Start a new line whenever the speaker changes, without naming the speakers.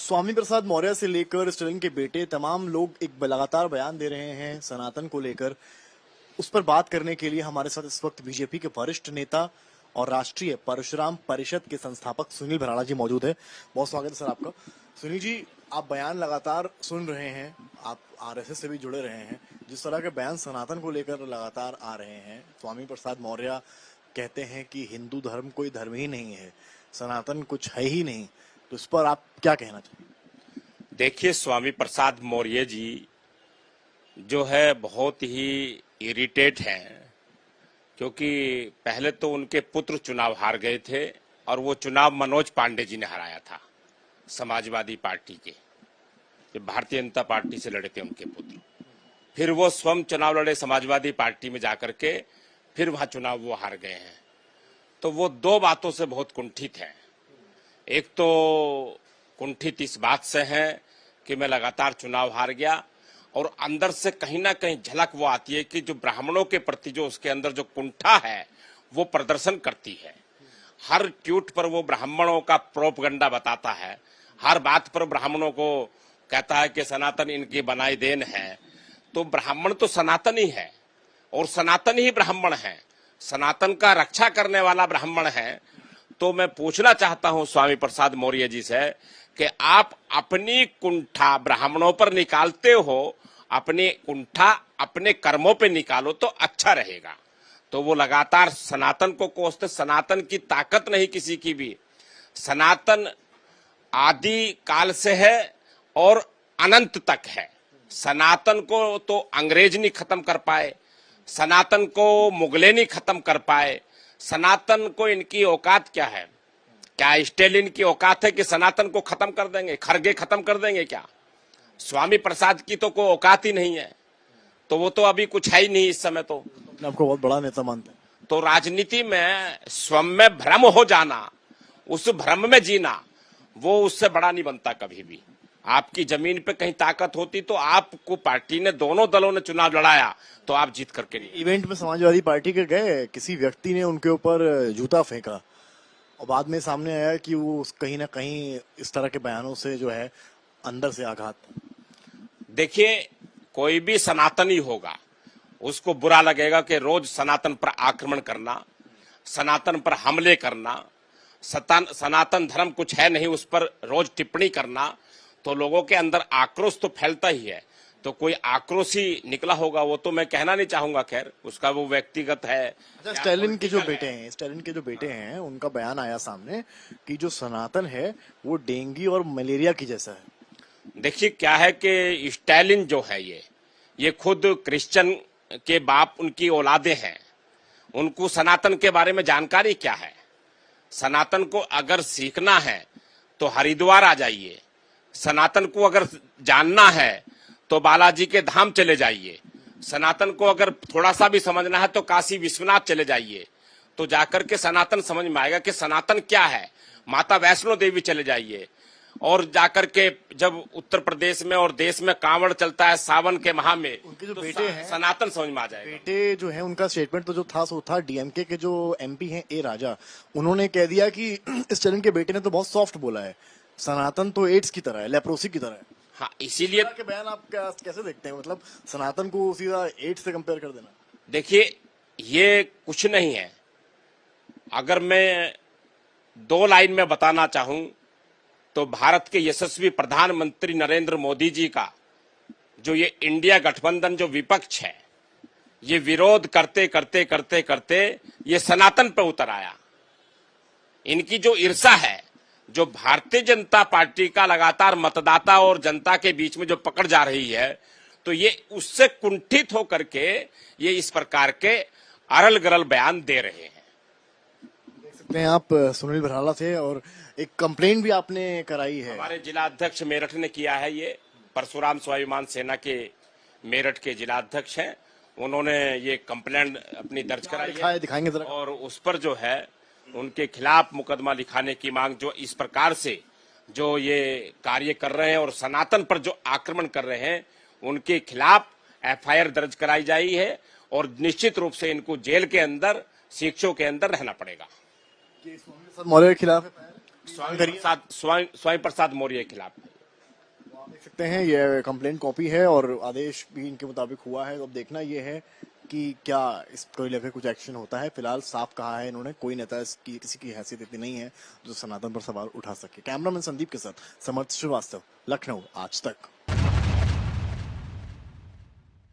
स्वामी प्रसाद मौर्य से लेकर स्टालिन के बेटे तमाम लोग एक लगातार बयान दे रहे हैं सनातन को लेकर। उस पर बात करने के लिए हमारे साथ इस वक्त बीजेपी के वरिष्ठ नेता और राष्ट्रीय परशुराम परिषद के संस्थापक सुनील भराड़ा जी मौजूद है। बहुत स्वागत है सर आपका। सुनील जी, आप बयान लगातार सुन रहे हैं, आप आरएसएस से भी जुड़े रहे हैं। जिस तरह के बयान सनातन को लेकर लगातार आ रहे हैं, स्वामी प्रसाद मौर्य कहते हैं कि हिंदू धर्म कोई धर्म ही नहीं है, सनातन कुछ है ही नहीं, तो इस पर आप क्या कहना चाहिए?
देखिए, स्वामी प्रसाद मौर्य जी जो है बहुत ही इरिटेट हैं, क्योंकि पहले तो उनके पुत्र चुनाव हार गए थे और वो चुनाव मनोज पांडे जी ने हराया था, समाजवादी पार्टी के, जो भारतीय जनता पार्टी से लड़े थे उनके पुत्र। फिर वो स्वयं चुनाव लड़े समाजवादी पार्टी में जाकर के, फिर वहां चुनाव वो हार गए हैं। तो वो दो बातों से बहुत कुंठित हैं। एक तो कुंठित इस बात से है कि मैं लगातार चुनाव हार गया, और अंदर से कहीं ना कहीं झलक वो आती है कि जो ब्राह्मणों के प्रति जो उसके अंदर जो कुंठा है वो प्रदर्शन करती है। हर ट्वीट पर वो ब्राह्मणों का प्रोपगंडा बताता है, हर बात पर ब्राह्मणों को कहता है कि सनातन इनकी बनाई देन है। तो ब्राह्मण तो सनातन ही है और सनातन ही ब्राह्मण है, सनातन का रक्षा करने वाला ब्राह्मण है। तो मैं पूछना चाहता हूं स्वामी प्रसाद मौर्य जी से कि आप अपनी कुंठा ब्राह्मणों पर निकालते हो, अपनी कुंठा अपने कर्मों पे निकालो तो अच्छा रहेगा। तो वो लगातार सनातन को कोसते। सनातन की ताकत नहीं किसी की भी, सनातन आदि काल से है और अनंत तक है। सनातन को तो अंग्रेज नहीं खत्म कर पाए, सनातन को मुगले नहीं खत्म कर पाए। सनातन को इनकी औकात क्या है? क्या स्टालिन की औकात है कि सनातन को खत्म कर देंगे? खरगे खत्म कर देंगे क्या? स्वामी प्रसाद की तो कोई औकात ही नहीं है, तो वो तो अभी कुछ है ही नहीं इस समय। तो
आपको बहुत बड़ा नेता मानते हैं।
तो राजनीति में स्वयं में भ्रम हो जाना, उस भ्रम में जीना, वो उससे बड़ा नहीं बनता कभी भी। आपकी जमीन पे कहीं ताकत होती तो आपको पार्टी ने, दोनों दलों ने चुनाव लड़ाया तो आप जीत करके नहीं।
इवेंट में समाजवादी पार्टी के गए, किसी व्यक्ति ने उनके ऊपर जूता फेंका और बाद में सामने आया कि वो कहीं ना कहीं इस तरह के बयानों से जो है अंदर से आघात।
देखिए, कोई भी सनातनी होगा उसको बुरा लगेगा कि रोज सनातन पर आक्रमण करना, सनातन पर हमले करना, सनातन धर्म कुछ है नहीं उस पर रोज टिप्पणी करना, तो लोगों के अंदर आक्रोश तो फैलता ही है। तो कोई आक्रोशी निकला होगा, वो तो मैं कहना नहीं चाहूंगा, खैर उसका वो व्यक्तिगत है।
अच्छा, स्टालिन के जो बेटे हैं उनका बयान आया सामने कि जो सनातन है वो डेंगू और मलेरिया की जैसा है।
देखिए, क्या है कि स्टालिन जो है ये खुद क्रिश्चियन के बाप, उनकी औलादे हैं, उनको सनातन के बारे में जानकारी क्या है? सनातन को अगर सीखना है तो हरिद्वार आ जाइए, सनातन को अगर जानना है तो बालाजी के धाम चले जाइए, सनातन को अगर थोड़ा सा भी समझना है तो काशी विश्वनाथ चले जाइए, तो जाकर के सनातन समझ में आएगा कि सनातन क्या है। माता वैष्णो देवी चले जाइए, और जाकर के जब उत्तर प्रदेश में और देश में कांवड़ चलता है सावन के माह में,
उनके जो
तो
बेटे हैं,
सनातन समझ में आ जाएगा।
बेटे जो है उनका स्टेटमेंट तो जो था सो था। डीएमके के जो एमपी हैं ए राजा, उन्होंने कह दिया कि स्टालिन के बेटे ने तो बहुत सॉफ्ट बोला है, सनातन तो एड्स की तरह है, लेप्रोसी की तरह है।
हाँ, इसीलिए
के बयान आप कैसे देखते हैं? मतलब सनातन को सीधा एड्स से कंपेयर कर देना।
देखिए, ये कुछ नहीं है। अगर मैं दो लाइन में बताना चाहूं तो भारत के यशस्वी प्रधानमंत्री नरेंद्र मोदी जी का जो ये इंडिया गठबंधन जो विपक्ष है, ये विरोध करते करते करते करते ये सनातन पे उतर आया। इनकी जो ईर्षा है, जो भारतीय जनता पार्टी का लगातार मतदाता और जनता के बीच में जो पकड़ जा रही है, तो ये उससे कुंठित होकर के ये इस प्रकार के अरल गरल बयान दे रहे हैं।
देख सकते हैं आप, सुनील भराड़ा थे और एक कंप्लेंट भी आपने कराई है।
हमारे जिला अध्यक्ष मेरठ ने किया है। ये परशुराम स्वाभिमान सेना के मेरठ के जिला अध्यक्ष हैं, उन्होंने ये कंप्लेंट अपनी दर्ज कराई है,
दिखाएंगे जरा।
और उस पर जो है उनके खिलाफ मुकदमा लिखाने की मांग, जो इस प्रकार से जो ये कार्य कर रहे हैं और सनातन पर जो आक्रमण कर रहे हैं, उनके खिलाफ एफआईआर दर्ज कराई जाई है, और निश्चित रूप से इनको जेल के अंदर, शिक्षों के अंदर रहना पड़ेगा।
मौर्य के खिलाफ
स्वामी प्रसाद मौर्य के खिलाफ।
देख सकते हैं ये कंप्लेंट कॉपी है और आदेश भी इनके मुताबिक हुआ है। अब देखना ये है कि क्या इसको लेकर कुछ एक्शन होता है। फिलहाल साफ कहा है इन्होंने, कोई नेता इसकी किसी की हैसियत इतनी नहीं है जो सनातन पर सवाल उठा सके। कैमरामैन संदीप के साथ समर्थ श्रीवास्तव, लखनऊ, आज तक।